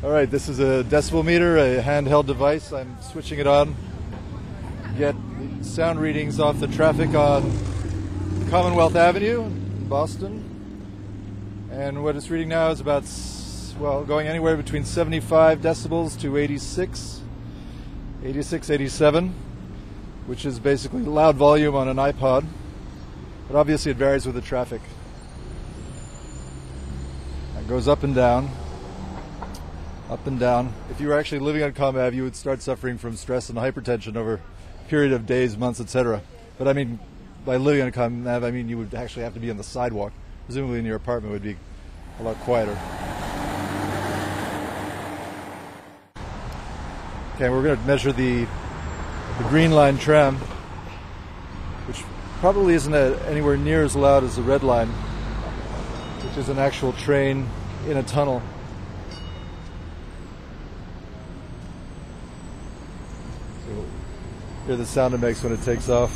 All right, this is a decibel meter, a handheld device. I'm switching it on. Get the sound readings off the traffic on Commonwealth Avenue in Boston. And what it's reading now is about, well, going anywhere between 75 decibels to 86, 87, which is basically loud volume on an iPod. But obviously it varies with the traffic. It goes up and down. Up and down. If you were actually living on Comm Ave, you would start suffering from stress and hypertension over a period of days, months, etc. But I mean, by living on Comm Ave, I mean you would actually have to be on the sidewalk. Presumably in your apartment would be a lot quieter. Okay, we're going to measure the Green Line tram, which probably isn't anywhere near as loud as the Red Line, which is an actual train in a tunnel. Hear the sound it makes when it takes off.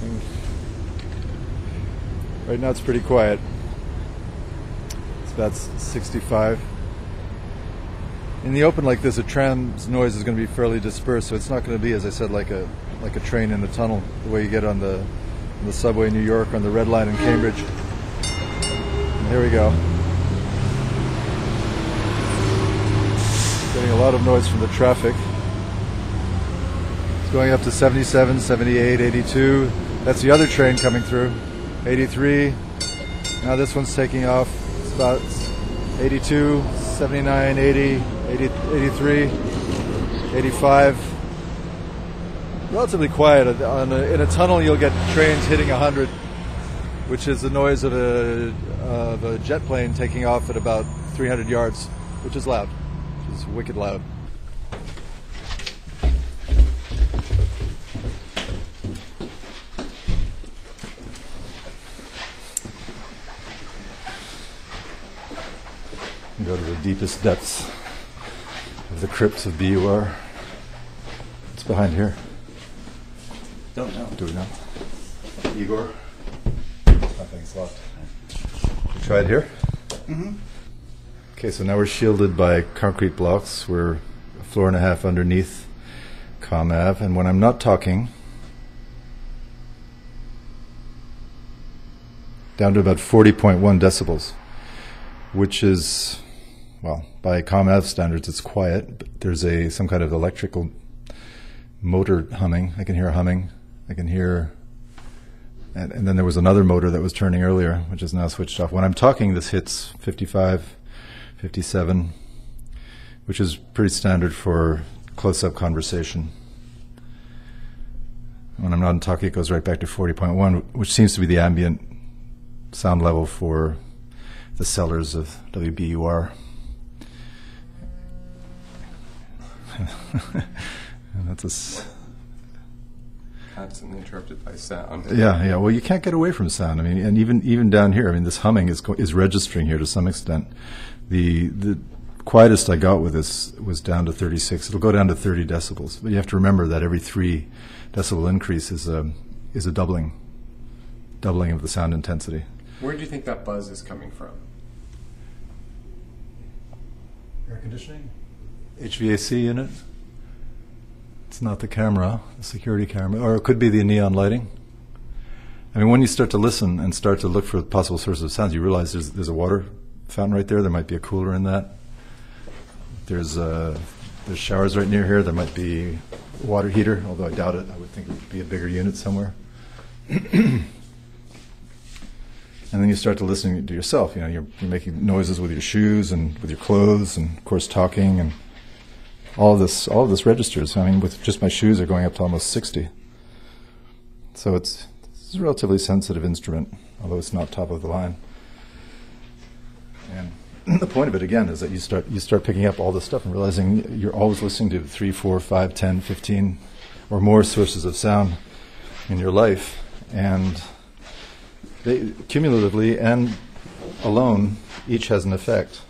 And right now it's pretty quiet. It's about 65. In the open like this, a tram's noise is going to be fairly dispersed, so it's not going to be, as I said, like a train in a tunnel, the way you get on the subway in New York, on the Red Line in Cambridge. And here we go. Getting a lot of noise from the traffic. Going up to 77, 78, 82. That's the other train coming through. 83. Now this one's taking off. It's about 82, 79, 80, 83, 85. Relatively quiet. In a tunnel you'll get trains hitting 100, which is the noise of a jet plane taking off at about 300 yards, which is loud. Which is wicked loud. Go to the deepest depths of the crypts of BUR. What's behind here? Don't know. Do we know? Igor? Nothing's locked. You tried here? Mm-hmm. Okay, so now we're shielded by concrete blocks. We're a floor and a half underneath Comm Ave, and when I'm not talking, down to about 40.1 decibels, which is, well, by Comm Ave standards, it's quiet, but there's some kind of electrical motor humming. I can hear humming. I can hear, and then there was another motor that was turning earlier, which is now switched off. When I'm talking, this hits 55, 57, which is pretty standard for close-up conversation. When I'm not talking, it goes right back to 40.1, which seems to be the ambient sound level for the cellars of WBUR. And that's Constantly interrupted by sound. Yeah. Well, you can't get away from sound. I mean, and even down here, I mean, this humming is registering here to some extent. The quietest I got with this was down to 36. It'll go down to 30 decibels, but you have to remember that every 3 decibel increase is a doubling of the sound intensity. Where do you think that buzz is coming from? Air conditioning? HVAC unit? It's not the camera, the security camera, or it could be the neon lighting. I mean, when you start to listen and start to look for possible sources of sounds, you realize there's a water fountain right there. There might be a cooler in that. There's showers right near here. There might be a water heater, although I doubt it. I would think it would be a bigger unit somewhere. And then you start to listen to yourself. You know, you're making noises with your shoes and with your clothes, and of course talking, and all of this registers. I mean, with just my shoes are going up to almost 60. So it's a relatively sensitive instrument, although it's not top of the line. And the point of it again is that you start picking up all this stuff and realizing you're always listening to 3, 4, 5, 10, 15 or more sources of sound in your life, and they cumulatively and alone each has an effect.